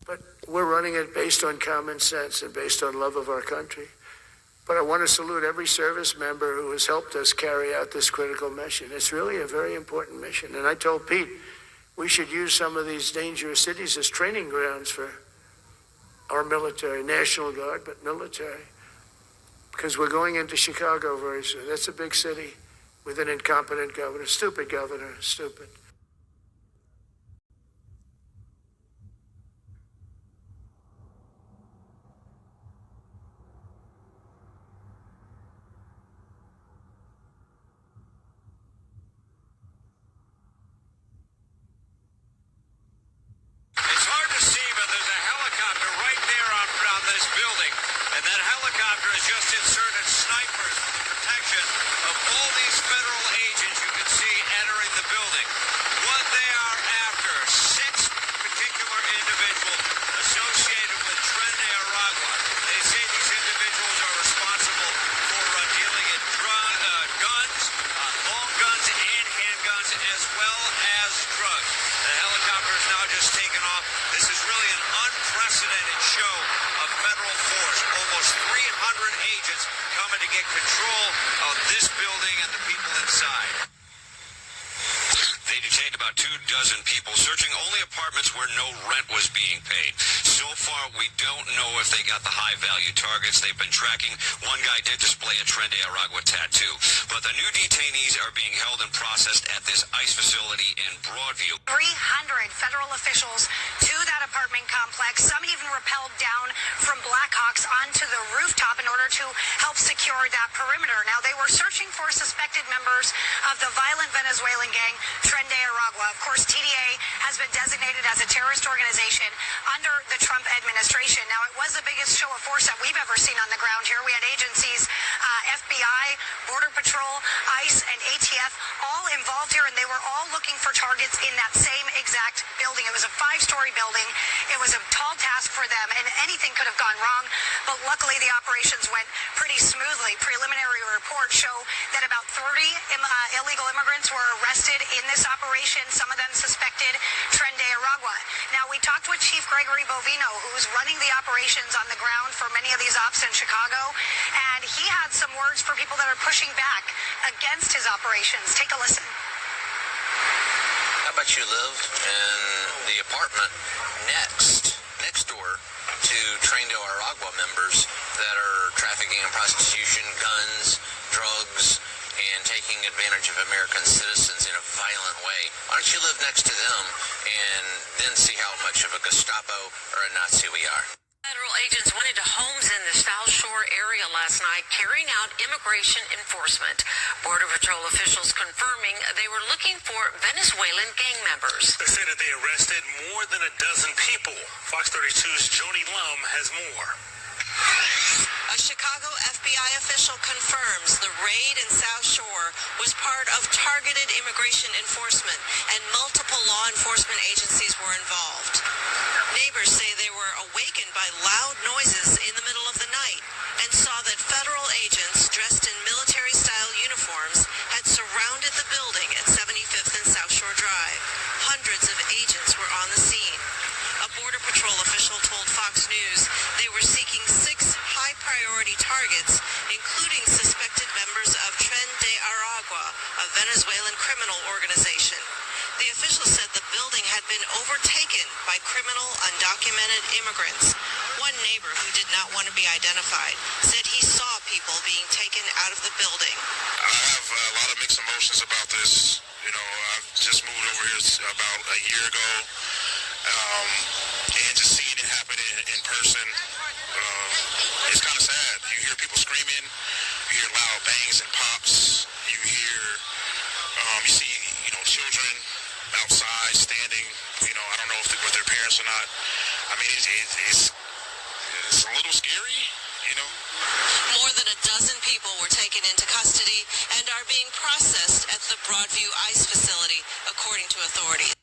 But we're running it based on common sense and based on love of our country. But I want to salute every service member who has helped us carry out this critical mission. It's really a very important mission. And I told Pete, we should use some of these dangerous cities as training grounds for our military, National Guard, but military. Because we're going into Chicago very soon. That's a big city with an incompetent governor, stupid governor, stupid. Just inserted snipers for the protection of all these federal agents you can see entering the building. What they are after, 6 particular individuals associated with Tren de Aragua. They say these individuals are responsible for dealing in guns, long guns and handguns, as well as drugs. The helicopter is now just taken off. This is really an unprecedented show of federal force. Almost 300 agents coming to get control of this building and the people inside. They detained about 24 people, searching only apartments where no rent was being paid. So far, we don't know if they got the high-value targets they've been tracking. One guy did display a Tren de Aragua tattoo. But the new detainees are being held and processed at this ICE facility in Broadview. 300 federal officials to that apartment complex. Some even rappelled down from Blackhawks onto the rooftop in order to help secure that perimeter. Now, they were searching for suspected members of the violent Venezuelan gang, Tren de Aragua. Of course, TDA has been designated as a terrorist organization under the Trump administration. Now, it was the biggest show of force that we've ever seen on the ground here. We had agencies, FBI, Border Patrol, ICE, and ATF all involved here, and they were all looking for targets in that same exact building. It was a 5-story building. It was a tall task for them, and anything could have gone wrong, but luckily the operations went pretty smoothly. Preliminary reports show that about 30 illegal immigrants were arrested in this operation, some of them suspected Tren de Aragua. Now, we talked with Chief Gregory Bovino, who's running the operations on the ground for many of these ops in Chicago, and he had some words for people that are pushing back against his operations. Take a listen. How about you live in the apartment next door to Tren de Aragua members that are trafficking in prostitution, guns, drugs, and taking advantage of American citizens in a violent way? Why don't you live next to them and then see how much of a Gestapo or a Nazi we are? Federal agents went into homes in the South Shore area last night carrying out immigration enforcement. Border Patrol officials confirming they were looking for Venezuelan gang members. They say that they arrested more than a dozen people. Fox 32's Joni Lum has more. A Chicago FBI official confirms the raid in South Shore was part of targeted immigration enforcement, and multiple law enforcement agencies were involved. Neighbors say they were awakened by loud noises in the middle of the night and saw that federal agents dressed in military-style uniforms had surrounded the building at 75th and South Shore Drive. Hundreds of agents were on the scene. A Border Patrol official told Fox News they were seeking 6 high-priority targets, including suspected members of Tren de Aragua, a Venezuelan criminal organization. The official said the building had been overtaken by criminal, undocumented immigrants. One neighbor who did not want to be identified said he saw people being taken out of the building. I have a lot of mixed emotions about this. You know, I've just moved over here about a year ago, and just seeing it happen in person, it's kind of sad. You hear people screaming, you hear loud bangs and pops, you hear, you see, children outside standing, I don't know if they're with their parents or not. I mean, it's a little scary, More than a dozen people were taken into custody and are being processed at the Broadview ICE facility, according to authorities.